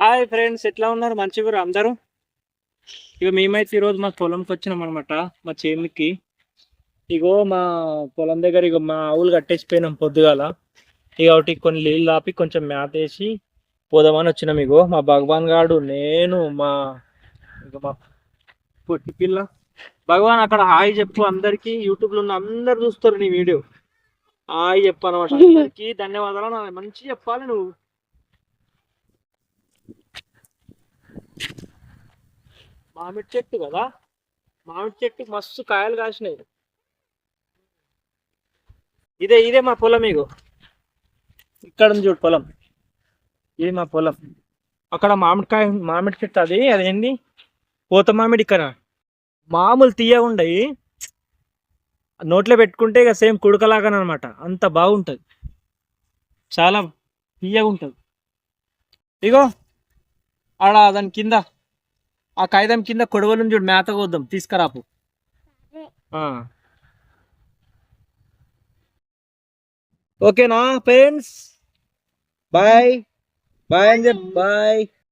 Hi friends, ఎట్లా ఉన్నారు? మంచిగా అందరూ. ఇక మేమైతే ఈరోజు మా పొలంకి వచ్చినాం అనమాట, మా చేనుకి. ఇగో మా పొలం దగ్గర ఇగో మా ఆవులు కట్టేసిపోయినాం పొద్దుగాల. ఇక ఒకటి కొన్ని నీళ్ళు ఆపి కొంచెం మేత వేసి పోదామని వచ్చినాం. ఇగో మా భగవాన్ గాడు, నేను, మా పొట్టి పిల్ల. భగవాన్ అక్కడ హాయ్ చెప్పు అందరికి. యూట్యూబ్ లో ఉన్న అందరు చూస్తారు నీ వీడియో. హాయ్ చెప్పు అనమాట అందరికి. ధన్యవాదాలు. మంచి చెప్పాలి నువ్వు. మామిడి చెట్టు కదా, మామిడి చెట్టు మస్తు కాయలు కాసినాయి. ఇదే ఇదే మా పొలం. ఇగో ఇక్కడ ఉంది చూడు పొలం. ఇది మా పొలం. అక్కడ మామిడి చెట్టు, అదేంది పూత మామిడి. ఇక్కడ మామూలు తీయగా ఉండయి, నోట్లో పెట్టుకుంటే ఇక సేమ్ కుడకలాగానే అనమాట. అంత బాగుంటుంది, చాలా తీయగా ఉంటుంది. ఇగో ఆడ దాని కింద, ఆ కాగితం కింద కొడవలు చూడు, మేత కోద్దాం, తీసుకురాపు. ఓకేనా ఫ్రెండ్స్? బాయ్ బాయ్ అని చెప్పి బాయ్.